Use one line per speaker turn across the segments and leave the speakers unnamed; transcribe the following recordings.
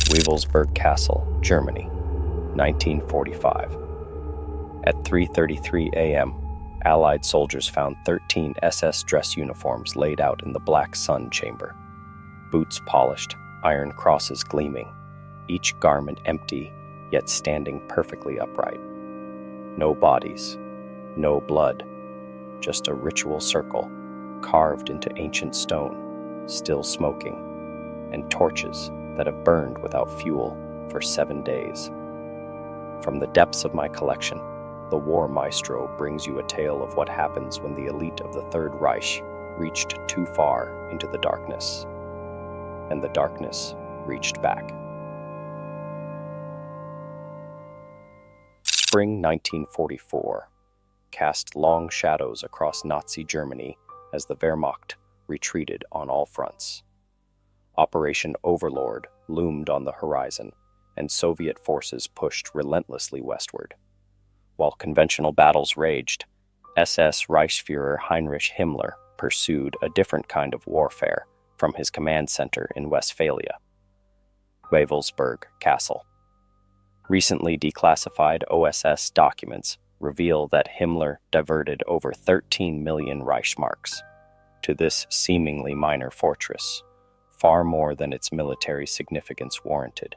Wewelsburg Castle, Germany, 1945. At 3:33 a.m., Allied soldiers found 13 SS dress uniforms laid out in the Black Sun chamber. Boots polished, iron crosses gleaming, each garment empty, yet standing perfectly upright. No bodies, no blood, just a ritual circle carved into ancient stone, still smoking, and torches that have burned without fuel for 7 days. From the depths of my collection, the War Maestro brings you a tale of what happens when the elite of the Third Reich reached too far into the darkness, and the darkness reached back. Spring 1944 cast long shadows across Nazi Germany as the Wehrmacht retreated on all fronts. Operation Overlord loomed on the horizon, and Soviet forces pushed relentlessly westward. While conventional battles raged, SS Reichsfuhrer Heinrich Himmler pursued a different kind of warfare from his command center in Westphalia, Wewelsburg Castle. Recently declassified OSS documents reveal that Himmler diverted over 13 million Reichsmarks to this seemingly minor fortress, far more than its military significance warranted.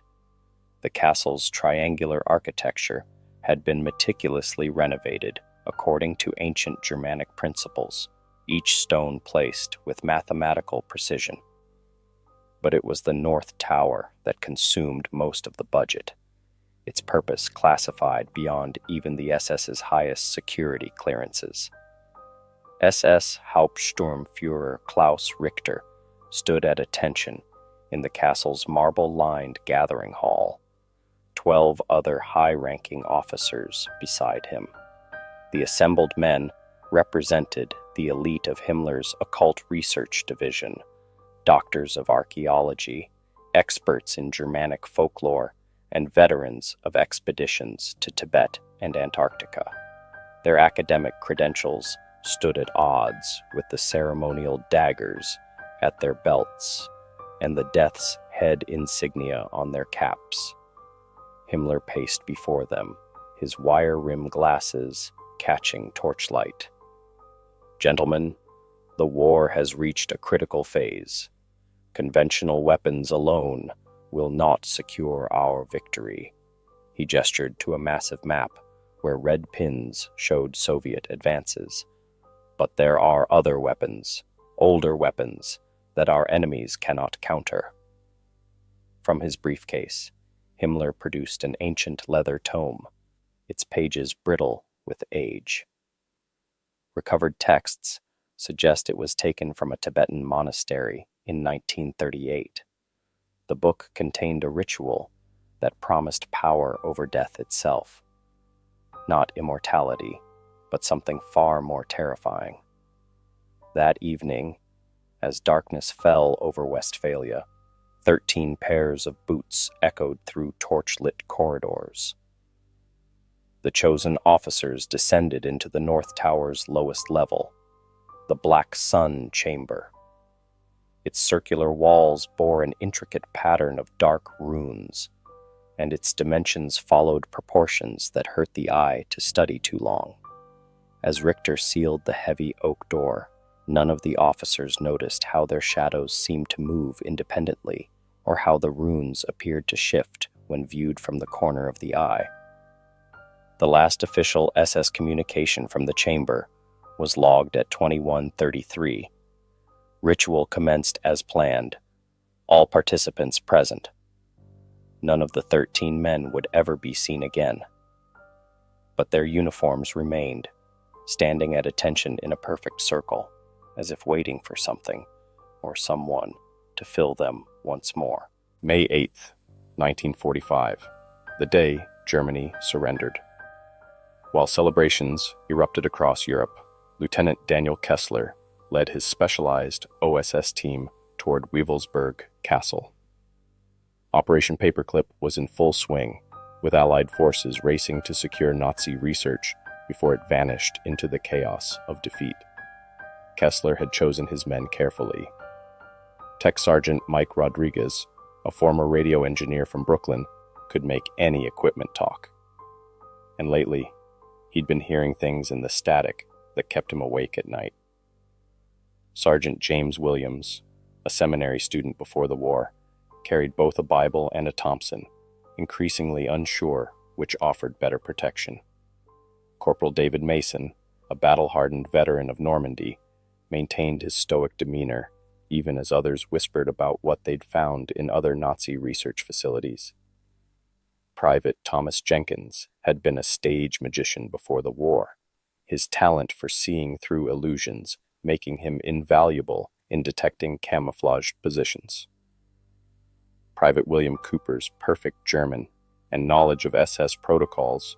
The castle's triangular architecture had been meticulously renovated according to ancient Germanic principles, each stone placed with mathematical precision. But it was the North Tower that consumed most of the budget, its purpose classified beyond even the SS's highest security clearances. SS Hauptsturmführer Klaus Richter stood at attention in the castle's marble-lined gathering hall, 12 other high-ranking officers beside him. The assembled men represented the elite of Himmler's occult research division, doctors of archaeology, experts in Germanic folklore, and veterans of expeditions to Tibet and Antarctica. Their academic credentials stood at odds with the ceremonial daggers at their belts and the death's head insignia on their caps. Himmler paced before them, his wire-rimmed glasses catching torchlight. "Gentlemen, the war has reached a critical phase. Conventional weapons alone will not secure our victory." He gestured to a massive map where red pins showed Soviet advances. "But there are other weapons, older weapons, that our enemies cannot counter." From his briefcase, Himmler produced an ancient leather tome, its pages brittle with age. Recovered texts suggest it was taken from a Tibetan monastery in 1938. The book contained a ritual that promised power over death itself. Not immortality, but something far more terrifying. That evening, as darkness fell over Westphalia, 13 pairs of boots echoed through torch-lit corridors. The chosen officers descended into the North Tower's lowest level, the Black Sun chamber. Its circular walls bore an intricate pattern of dark runes, and its dimensions followed proportions that hurt the eye to study too long. As Richter sealed the heavy oak door, none of the officers noticed how their shadows seemed to move independently, or how the runes appeared to shift when viewed from the corner of the eye. The last official SS communication from the chamber was logged at 21:33. Ritual commenced as planned, all participants present. None of the 13 men would ever be seen again. But their uniforms remained, standing at attention in a perfect circle, as if waiting for something or someone to fill them once more. May 8th, 1945, the day Germany surrendered. While celebrations erupted across Europe, Lieutenant Daniel Kessler led his specialized OSS team toward Wewelsburg Castle. Operation Paperclip was in full swing, with Allied forces racing to secure Nazi research before it vanished into the chaos of defeat. Kessler had chosen his men carefully. Tech Sergeant Mike Rodriguez, A former radio engineer from Brooklyn could make any equipment talk. And lately, he'd been hearing things in the static that kept him awake at night. Sergeant James Williams, a seminary student before the war, carried both a Bible and a Thompson, increasingly unsure which offered better protection. Corporal David Mason, a battle-hardened veteran of Normandy, maintained his stoic demeanor even as others whispered about what they'd found in other Nazi research facilities. Private Thomas Jenkins had been a stage magician before the war, his talent for seeing through illusions making him invaluable in detecting camouflaged positions. Private William Cooper's perfect German and knowledge of SS protocols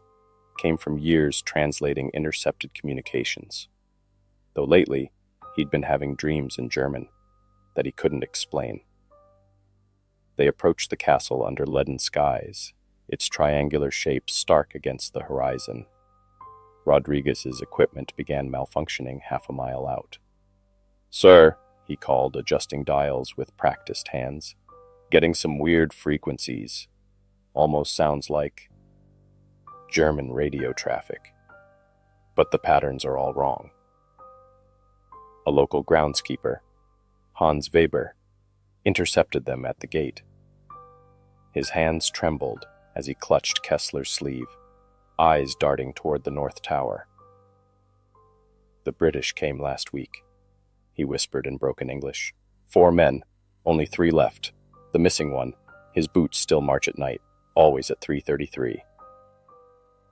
came from years translating intercepted communications, though lately he'd been having dreams in German that he couldn't explain. They approached the castle under leaden skies, its triangular shape stark against the horizon. Rodriguez's equipment began malfunctioning half a mile out. "Sir," he called, adjusting dials with practiced hands, "getting some weird frequencies. Almost sounds like German radio traffic. But the patterns are all wrong." A local groundskeeper, Hans Weber, intercepted them at the gate. His hands trembled as he clutched Kessler's sleeve, eyes darting toward the North Tower. "The British came last week," he whispered in broken English. "4 men, only 3 left. The missing one, his boots still march at night, always at 3:33.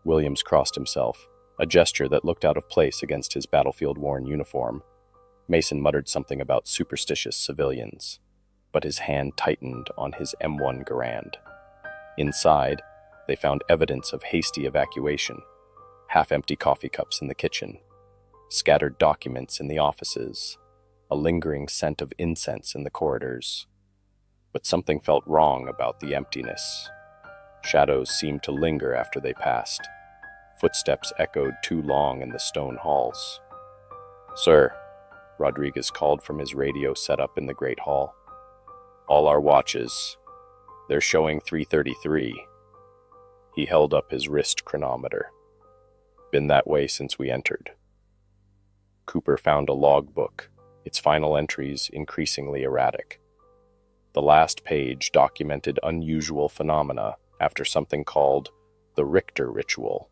Williams crossed himself, a gesture that looked out of place against his battlefield-worn uniform. Mason muttered something about superstitious civilians, but his hand tightened on his M1 Garand. Inside, they found evidence of hasty evacuation, half-empty coffee cups in the kitchen, scattered documents in the offices, a lingering scent of incense in the corridors. But something felt wrong about the emptiness. Shadows seemed to linger after they passed. Footsteps echoed too long in the stone halls. "Sir," Rodriguez called from his radio set up in the Great Hall. "All our watches. They're showing 3:33. He held up his wrist chronometer. "Been that way since we entered." Cooper found a logbook, its final entries increasingly erratic. The last page documented unusual phenomena after something called the Richter ritual.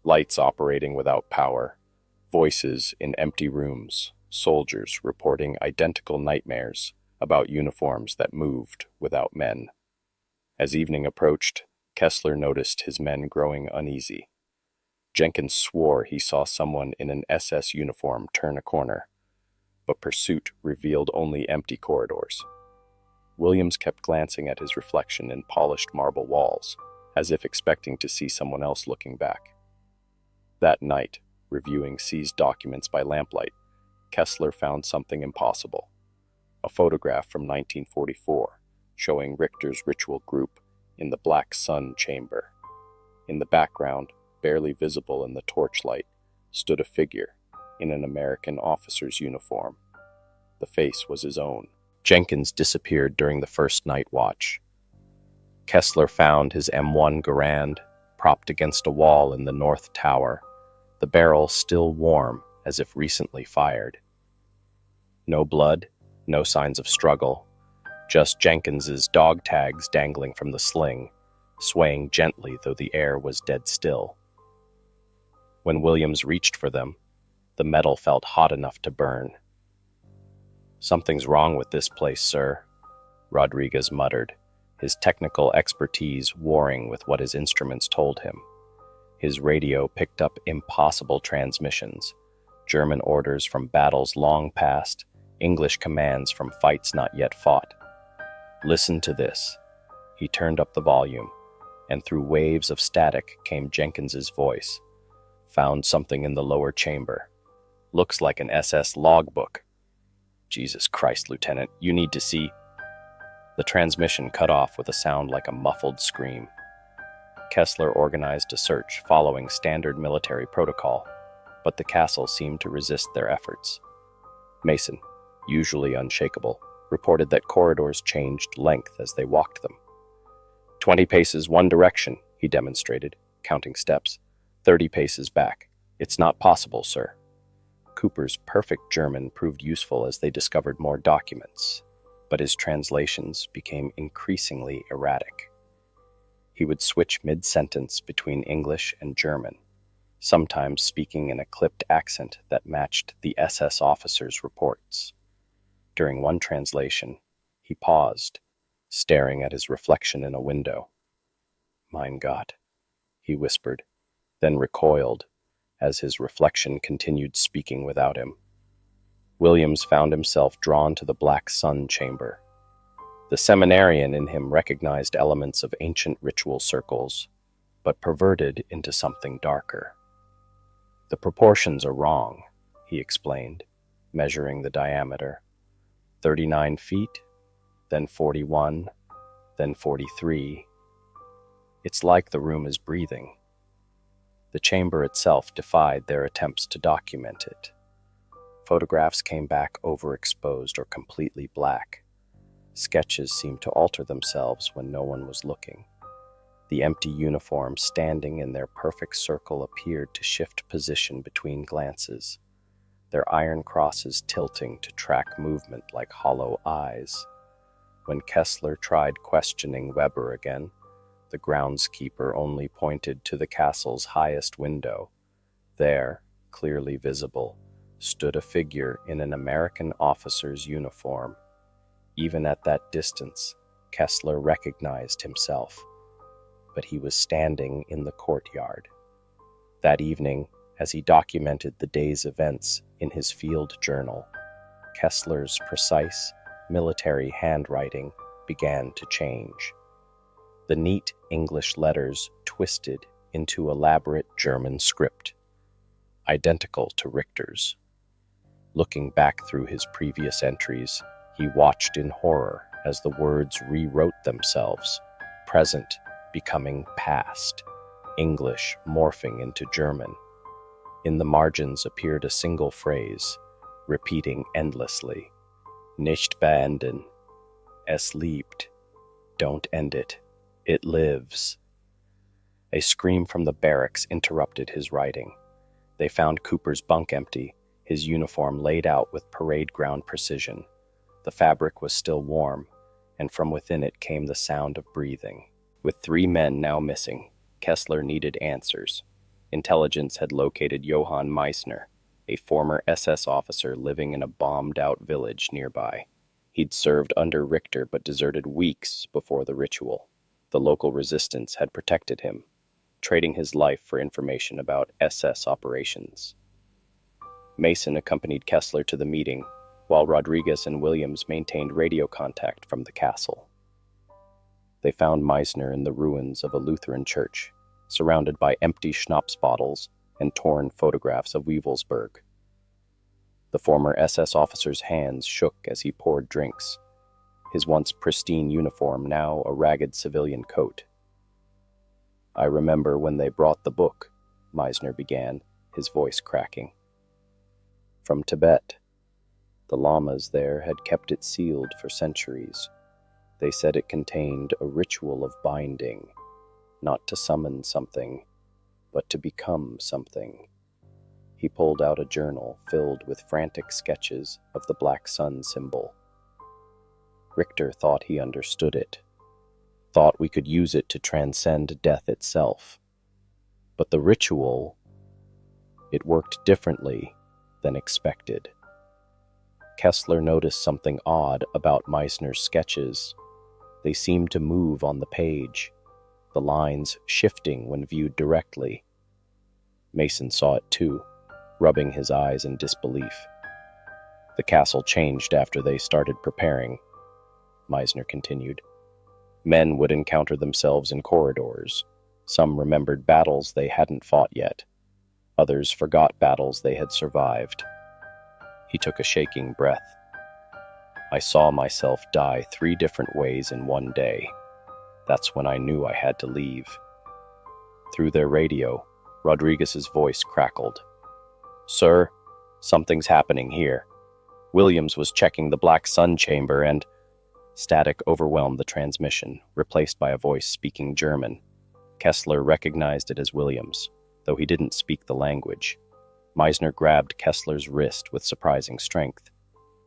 Lights operating without power, voices in empty rooms, soldiers reporting identical nightmares about uniforms that moved without men. As evening approached, Kessler noticed his men growing uneasy. Jenkins swore he saw someone in an SS uniform turn a corner, but pursuit revealed only empty corridors. Williams kept glancing at his reflection in polished marble walls, as if expecting to see someone else looking back. That night, reviewing seized documents by lamplight, Kessler found something impossible. A photograph from 1944 showing Richter's ritual group in the Black Sun chamber. In the background, barely visible in the torchlight, stood a figure in an American officer's uniform. The face was his own. Jenkins disappeared during the first night watch. Kessler found his M1 Garand propped against a wall in the North Tower, the barrel still warm as if recently fired. No blood, no signs of struggle, just Jenkins's dog tags dangling from the sling, swaying gently though the air was dead still. When Williams reached for them, the metal felt hot enough to burn. "Something's wrong with this place, sir," Rodriguez muttered, his technical expertise warring with what his instruments told him. His radio picked up impossible transmissions, German orders from battles long past, English commands from fights not yet fought. "Listen to this." He turned up the volume, and through waves of static came Jenkins's voice. "Found something in the lower chamber. Looks like an SS logbook. Jesus Christ, Lieutenant, you need to see..." The transmission cut off with a sound like a muffled scream. Kessler organized a search following standard military protocol, but the castle seemed to resist their efforts. Mason, usually unshakable, reported that corridors changed length as they walked them. 20 paces one direction, he demonstrated, counting steps. 30 paces back. It's not possible, sir. Cooper's perfect German proved useful as they discovered more documents, but his translations became increasingly erratic. He would switch mid-sentence between English and German, sometimes speaking in a clipped accent that matched the SS officer's reports. During one translation, he paused, staring at his reflection in a window. "Mein Gott," he whispered, then recoiled as his reflection continued speaking without him. Williams found himself drawn to the black sun chamber. The seminarian in him recognized elements of ancient ritual circles, but perverted into something darker. "The proportions are wrong," he explained, measuring the diameter. 39 feet, then 41, then 43. It's like the room is breathing. The chamber itself defied their attempts to document it. Photographs came back overexposed or completely black. Sketches seemed to alter themselves when no one was looking. The empty uniforms standing in their perfect circle appeared to shift position between glances, their iron crosses tilting to track movement like hollow eyes. When Kessler tried questioning Weber again, the groundskeeper only pointed to the castle's highest window. There, clearly visible, stood a figure in an American officer's uniform. Even at that distance, Kessler recognized himself, but he was standing in the courtyard. That evening, as he documented the day's events in his field journal, Kessler's precise, military handwriting began to change. The neat English letters twisted into elaborate German script, identical to Richter's. Looking back through his previous entries, he watched in horror as the words rewrote themselves, present becoming past, English morphing into German. In the margins appeared a single phrase, repeating endlessly, "Nicht beenden. Es lebt. Don't end it. It lives." A scream from the barracks interrupted his writing. They found Cooper's bunk empty, his uniform laid out with parade ground precision. The fabric was still warm, and from within it came the sound of breathing. With 3 men now missing, Kessler needed answers. Intelligence had located Johann Meissner, a former SS officer living in a bombed-out village nearby. He'd served under Richter but deserted weeks before the ritual. The local resistance had protected him, trading his life for information about SS operations. Mason accompanied Kessler to the meeting, while Rodriguez and Williams maintained radio contact from the castle. They found Meissner in the ruins of a Lutheran church, surrounded by empty schnapps bottles and torn photographs of Wewelsburg. The former SS officer's hands shook as he poured drinks, his once pristine uniform now a ragged civilian coat. "I remember when they brought the book," Meissner began, his voice cracking. "From Tibet. The lamas there had kept it sealed for centuries. They said it contained a ritual of binding, not to summon something, but to become something." He pulled out a journal filled with frantic sketches of the black sun symbol. Richter thought he understood it, thought we could use it to transcend death itself. But the ritual, it worked differently than expected. Kessler noticed something odd about Meissner's sketches. They seemed to move on the page, the lines shifting when viewed directly. Mason saw it too, rubbing his eyes in disbelief. "The castle changed after they started preparing," Meissner continued. "Men would encounter themselves in corridors. Some remembered battles they hadn't fought yet. Others forgot battles they had survived." He took a shaking breath. "I saw myself die 3 different ways in one day. That's when I knew I had to leave." Through their radio, Rodriguez's voice crackled. "Sir, something's happening here. Williams was checking the black sun chamber and static overwhelmed the transmission, replaced by a voice speaking German. Kessler recognized it as Williams, though he didn't speak the language. Meisner grabbed Kessler's wrist with surprising strength.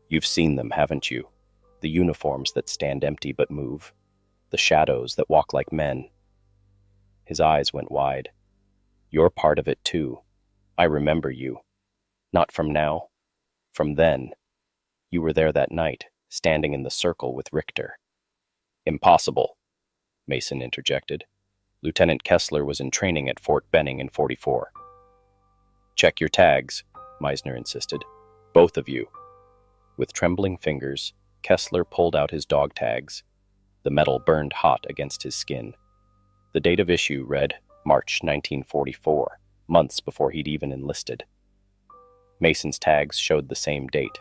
"You've seen them, haven't you? The uniforms that stand empty but move. The shadows that walk like men." His eyes went wide. "You're part of it too. I remember you. Not from now. From then. You were there that night, standing in the circle with Richter." "Impossible," Mason interjected. "Lieutenant Kessler was in training at Fort Benning in 44. "Check your tags," Meisner insisted. "Both of you." With trembling fingers, Kessler pulled out his dog tags. The metal burned hot against his skin. The date of issue read March 1944, months before he'd even enlisted. Mason's tags showed the same date.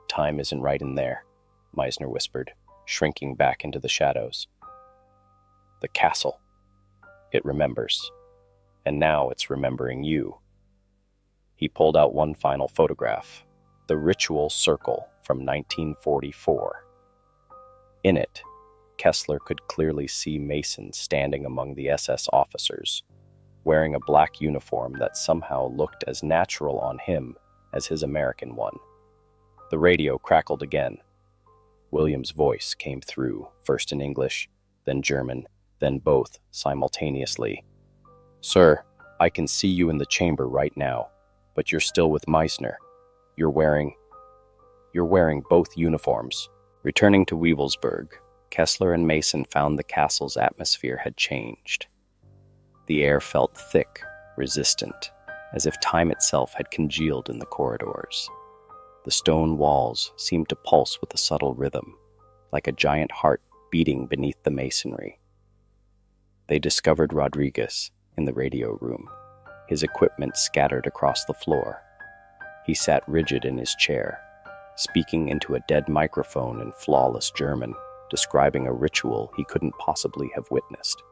"Time isn't right in there," Meisner whispered, shrinking back into the shadows. "The castle. It remembers. And now it's remembering you." He pulled out one final photograph, the ritual circle from 1944. In it, Kessler could clearly see Mason standing among the SS officers, wearing a black uniform that somehow looked as natural on him as his American one. The radio crackled again. William's voice came through, first in English, then German, then both simultaneously. "Sir, I can see you in the chamber right now, but you're still with Meisner. You're wearing both uniforms." Returning to Wewelsburg, Kessler and Mason found the castle's atmosphere had changed. The air felt thick, resistant, as if time itself had congealed in the corridors. The stone walls seemed to pulse with a subtle rhythm, like a giant heart beating beneath the masonry. They discovered Rodriguez in the radio room, his equipment scattered across the floor. He sat rigid in his chair, speaking into a dead microphone in flawless German, describing a ritual he couldn't possibly have witnessed.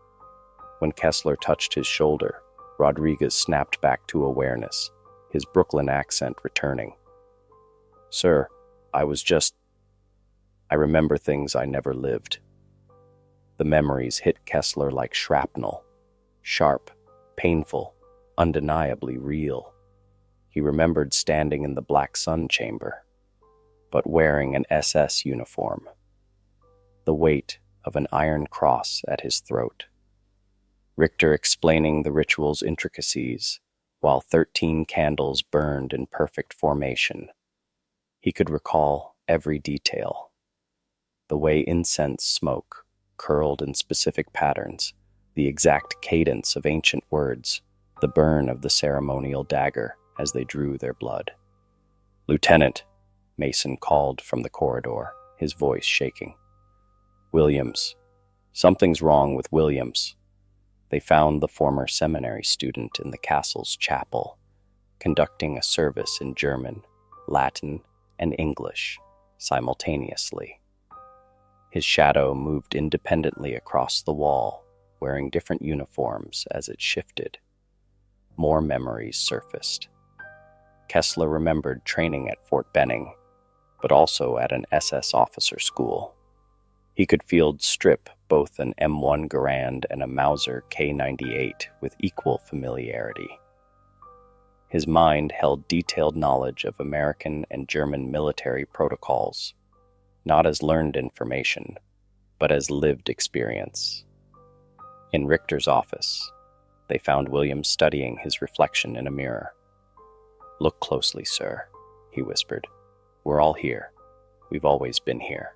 When Kessler touched his shoulder, Rodriguez snapped back to awareness, his Brooklyn accent returning. "Sir, I remember things I never lived." The memories hit Kessler like shrapnel, sharp, painful, undeniably real. He remembered standing in the black sun chamber, but wearing an SS uniform, the weight of an iron cross at his throat. Richter explaining the ritual's intricacies, while 13 candles burned in perfect formation. He could recall every detail. The way incense smoke curled in specific patterns, the exact cadence of ancient words, the burn of the ceremonial dagger as they drew their blood. "Lieutenant," Mason called from the corridor, his voice shaking. "Williams. Something's wrong with Williams." They found the former seminary student in the castle's chapel, conducting a service in German, Latin, and English simultaneously. His shadow moved independently across the wall, wearing different uniforms as it shifted. More memories surfaced. Kessler remembered training at Fort Benning, but also at an SS officer school. He could field strip both an M1 Garand and a Mauser K98 with equal familiarity. His mind held detailed knowledge of American and German military protocols, not as learned information, but as lived experience. In Richter's office, they found Williams studying his reflection in a mirror. "Look closely, sir," he whispered. "We're all here. We've always been here."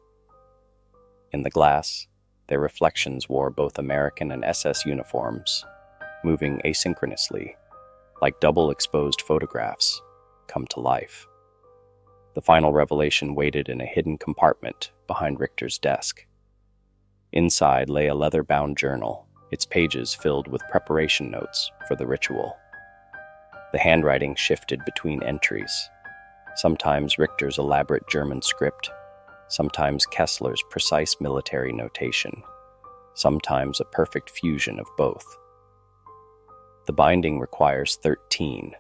In the glass, their reflections wore both American and SS uniforms, moving asynchronously, like double-exposed photographs, come to life. The final revelation waited in a hidden compartment behind Richter's desk. Inside lay a leather-bound journal, its pages filled with preparation notes for the ritual. The handwriting shifted between entries, sometimes Richter's elaborate German script, sometimes Kessler's precise military notation, sometimes a perfect fusion of both. "The binding requires 13,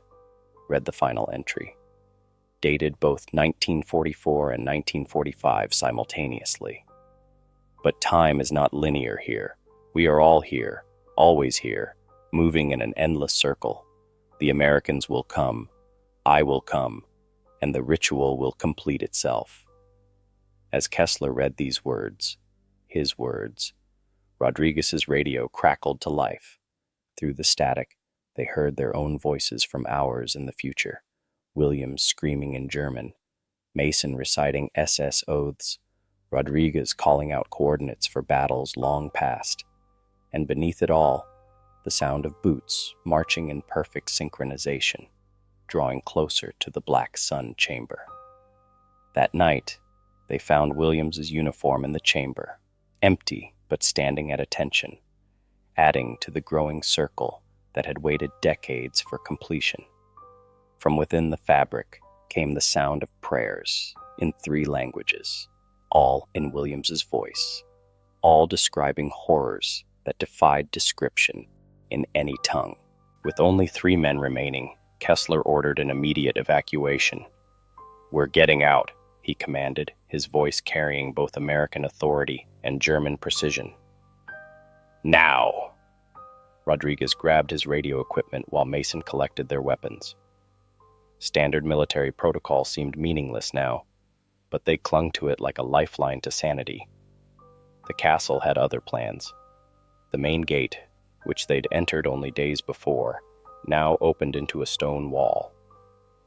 read the final entry. dated both 1944 and 1945 simultaneously. But time is not linear here. We are all here, always here, moving in an endless circle. The Americans will come, I will come, and the ritual will complete itself. As Kessler read these words, his words, Rodriguez's radio crackled to life. Through the static, they heard their own voices from hours in the future. Williams screaming in German, Mason reciting SS oaths, Rodriguez calling out coordinates for battles long past, and beneath it all, the sound of boots marching in perfect synchronization, drawing closer to the black sun chamber. That night, they found Williams's uniform in the chamber, empty but standing at attention, adding to the growing circle that had waited decades for completion. From within the fabric came the sound of prayers in 3 languages, all in Williams's voice, all describing horrors that defied description in any tongue. With only 3 men remaining, Kessler ordered an immediate evacuation. "We're getting out," he commanded, his voice carrying both American authority and German precision. "Now!" Rodriguez grabbed his radio equipment while Mason collected their weapons. Standard military protocol seemed meaningless now, but they clung to it like a lifeline to sanity. The castle had other plans. The main gate, which they'd entered only days before, now opened into a stone wall.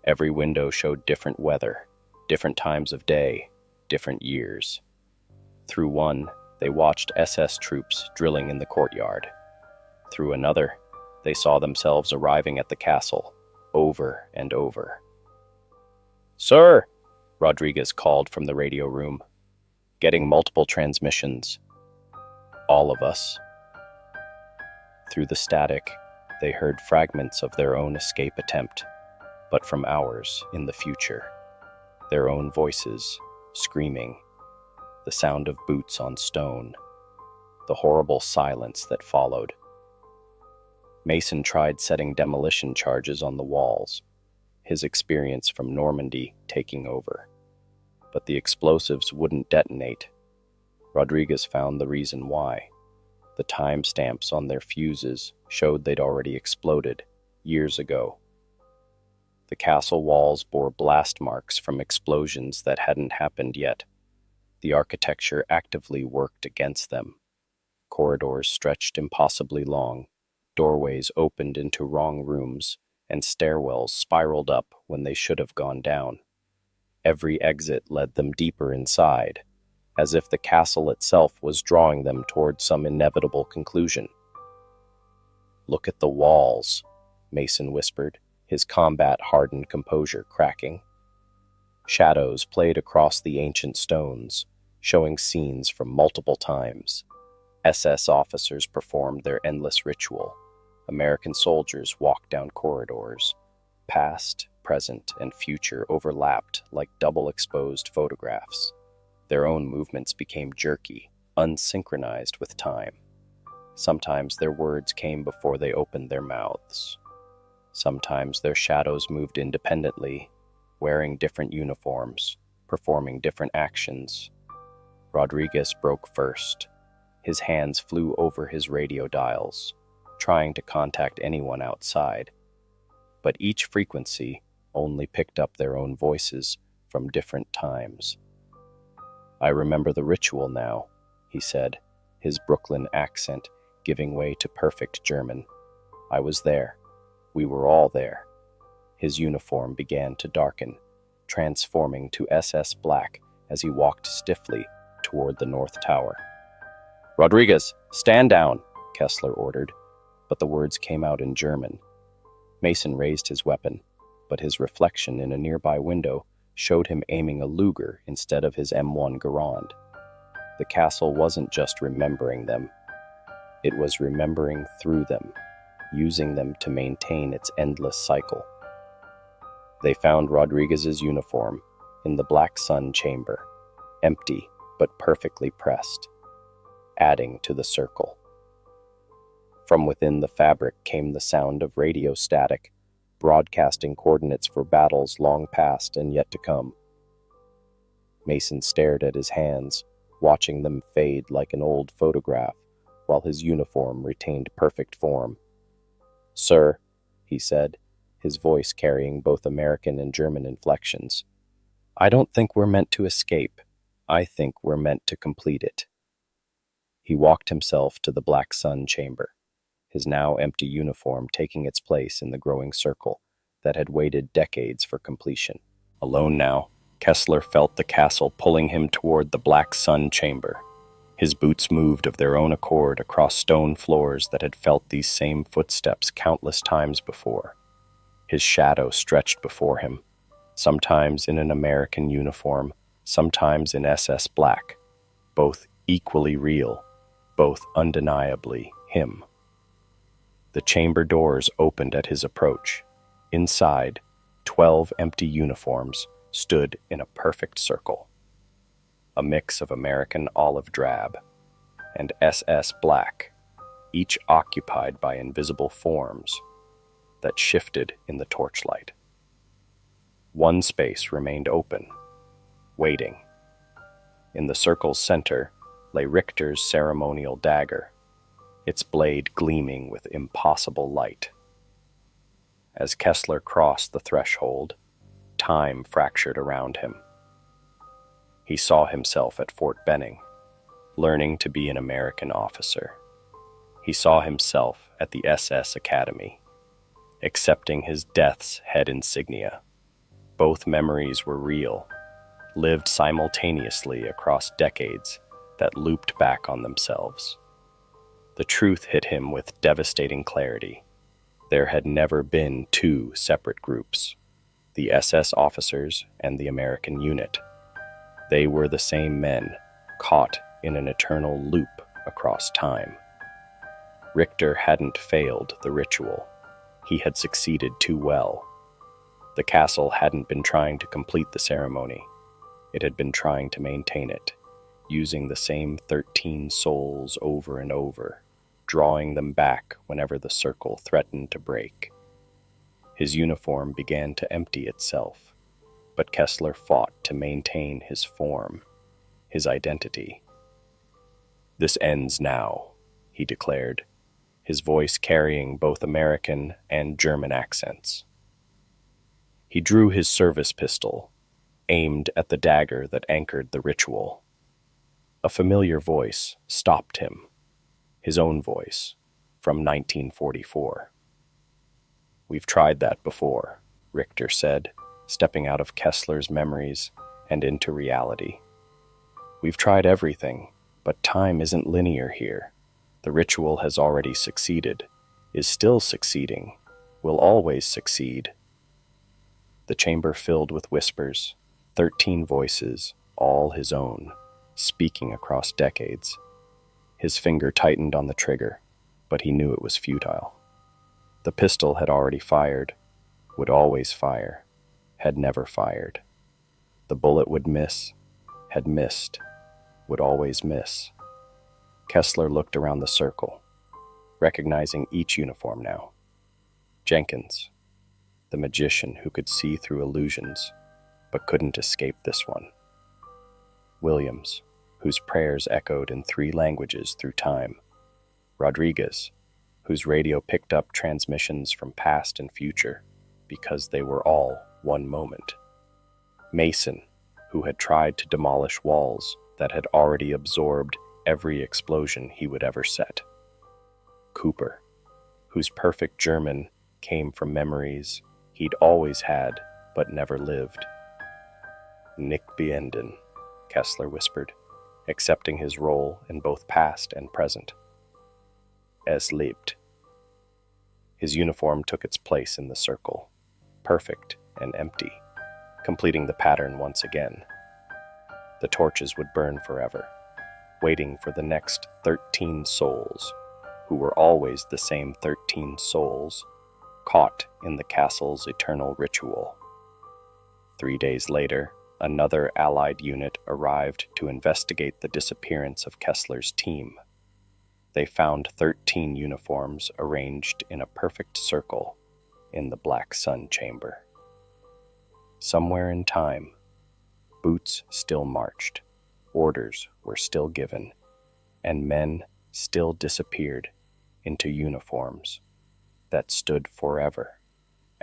Every window showed different weather, different times of day, different years. Through one, they watched SS troops drilling in the courtyard. Through another, they saw themselves arriving at the castle, over and over. "Sir!" Rodriguez called from the radio room, getting multiple transmissions. "All of us." Through the static, they heard fragments of their own escape attempt, but from hours in the future. Their own voices, screaming, the sound of boots on stone, the horrible silence that followed. Mason tried setting demolition charges on the walls, his experience from Normandy taking over. But the explosives wouldn't detonate. Rodriguez found the reason why. The timestamps on their fuses showed they'd already exploded years ago. The castle walls bore blast marks from explosions that hadn't happened yet. The architecture actively worked against them. Corridors stretched impossibly long, doorways opened into wrong rooms, and stairwells spiraled up when they should have gone down. Every exit led them deeper inside, as if the castle itself was drawing them toward some inevitable conclusion. "Look at the walls," Mason whispered, his combat-hardened composure cracking. Shadows played across the ancient stones, showing scenes from multiple times. SS officers performed their endless ritual. American soldiers walked down corridors. Past, present, and future overlapped like double-exposed photographs. Their own movements became jerky, unsynchronized with time. Sometimes their words came before they opened their mouths. Sometimes their shadows moved independently, wearing different uniforms, performing different actions. Rodriguez broke first. His hands flew over his radio dials, trying to contact anyone outside. But each frequency only picked up their own voices from different times. "I remember the ritual now," he said, his Brooklyn accent giving way to perfect German. "I was there. We were all there." His uniform began to darken, transforming to SS black as he walked stiffly toward the North Tower. "Rodriguez, stand down," Kessler ordered, but the words came out in German. Mason raised his weapon, but his reflection in a nearby window showed him aiming a Luger instead of his M1 Garand. The castle wasn't just remembering them. It was remembering through them, using them to maintain its endless cycle. They found Rodriguez's uniform in the Black Sun chamber, empty but perfectly pressed, adding to the circle. From within the fabric came the sound of radio static, broadcasting coordinates for battles long past and yet to come. Mason stared at his hands, watching them fade like an old photograph, while his uniform retained perfect form. "Sir," he said, his voice carrying both American and German inflections, "I don't think we're meant to escape. I think we're meant to complete it." He walked himself to the Black Sun chamber, his now empty uniform taking its place in the growing circle that had waited decades for completion. Alone now, Kessler felt the castle pulling him toward the Black Sun chamber. His boots moved of their own accord across stone floors that had felt these same footsteps countless times before. His shadow stretched before him, sometimes in an American uniform, sometimes in SS black, both equally real, both undeniably him. The chamber doors opened at his approach. Inside, 12 empty uniforms stood in a perfect circle. A mix of American olive drab and SS black, each occupied by invisible forms that shifted in the torchlight. One space remained open, waiting. In the circle's center lay Richter's ceremonial dagger, its blade gleaming with impossible light. As Kessler crossed the threshold, time fractured around him. He saw himself at Fort Benning, learning to be an American officer. He saw himself at the SS Academy, accepting his death's head insignia. Both memories were real, lived simultaneously across decades that looped back on themselves. The truth hit him with devastating clarity. There had never been two separate groups, the SS officers and the American unit. They were the same men, caught in an eternal loop across time. Richter hadn't failed the ritual. He had succeeded too well. The castle hadn't been trying to complete the ceremony. It had been trying to maintain it, using the same 13 souls over and over, drawing them back whenever the circle threatened to break. His uniform began to empty itself, but Kessler fought to maintain his form, his identity. "This ends now," he declared, his voice carrying both American and German accents. He drew his service pistol, aimed at the dagger that anchored the ritual. A familiar voice stopped him, his own voice, from 1944. "We've tried that before," Richter said, stepping out of Kessler's memories and into reality. "We've tried everything, but time isn't linear here. The ritual has already succeeded, is still succeeding, will always succeed." The chamber filled with whispers, 13 voices, all his own, speaking across decades. His finger tightened on the trigger, but he knew it was futile. The pistol had already fired, would always fire, had never fired. The bullet would miss, had missed, would always miss. Kessler looked around the circle, recognizing each uniform now. Jenkins, the magician who could see through illusions, but couldn't escape this one. Williams, whose prayers echoed in 3 languages through time. Rodriguez, whose radio picked up transmissions from past and future, because they were all one moment. Mason, who had tried to demolish walls that had already absorbed every explosion he would ever set. Cooper, whose perfect German came from memories he'd always had but never lived. "Nicht beenden," Kessler whispered, accepting his role in both past and present. "Es lebt." His uniform took its place in the circle, perfect and empty, completing the pattern once again. The torches would burn forever, waiting for the next 13 souls, who were always the same 13 souls, caught in the castle's eternal ritual. 3 days later, another Allied unit arrived to investigate the disappearance of Kessler's team. They found 13 uniforms arranged in a perfect circle, in the Black Sun Chamber. Somewhere in time, boots still marched, orders were still given, and men still disappeared into uniforms that stood forever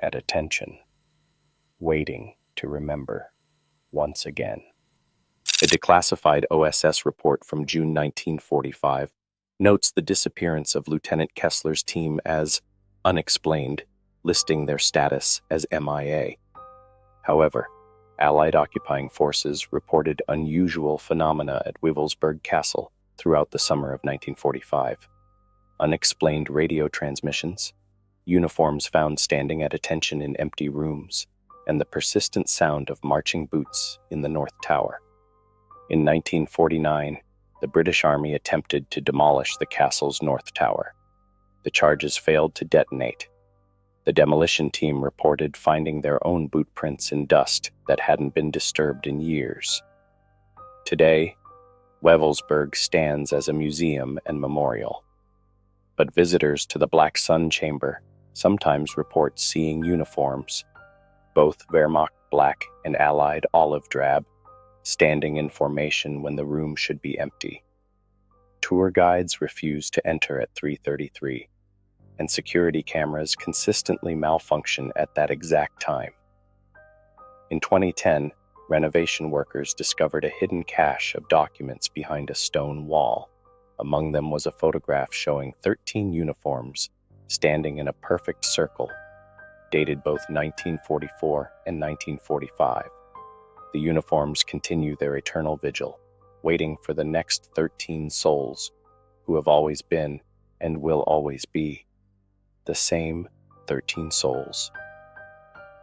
at attention, waiting to remember once again. A declassified OSS report from June 1945 notes the disappearance of Lieutenant Kessler's team as unexplained, listing their status as MIA. However, Allied occupying forces reported unusual phenomena at Wewelsburg Castle throughout the summer of 1945. Unexplained radio transmissions, uniforms found standing at attention in empty rooms, and the persistent sound of marching boots in the North Tower. In 1949, the British Army attempted to demolish the castle's North Tower. The charges failed to detonate. The demolition team reported finding their own boot prints in dust that hadn't been disturbed in years. Today, Wewelsburg stands as a museum and memorial. But visitors to the Black Sun Chamber sometimes report seeing uniforms, both Wehrmacht black and Allied olive drab, standing in formation when the room should be empty. Tour guides refuse to enter at 3:33, and security cameras consistently malfunction at that exact time. In 2010, renovation workers discovered a hidden cache of documents behind a stone wall. Among them was a photograph showing 13 uniforms standing in a perfect circle, dated both 1944 and 1945. The uniforms continue their eternal vigil, waiting for the next 13 souls who have always been and will always be the same 13 souls.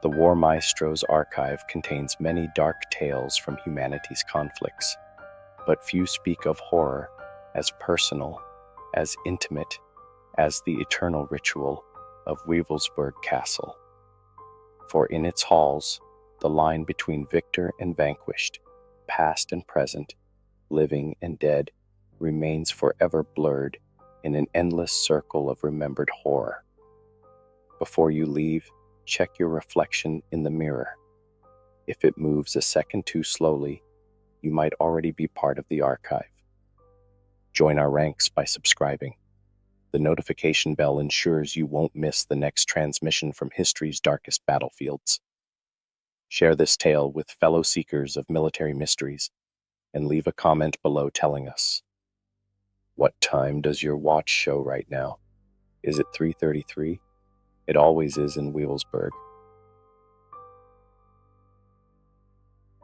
The War Maestro's archive contains many dark tales from humanity's conflicts, but few speak of horror as personal, as intimate, as the eternal ritual of Wewelsburg Castle. For in its halls, the line between victor and vanquished, past and present, living and dead, remains forever blurred in an endless circle of remembered horror. Before you leave, check your reflection in the mirror. If it moves a second too slowly, you might already be part of the archive. Join our ranks by subscribing. The notification bell ensures you won't miss the next transmission from history's darkest battlefields. Share this tale with fellow seekers of military mysteries, and leave a comment below telling us. What time does your watch show right now? Is it 3:33? It always is in Wewelsburg.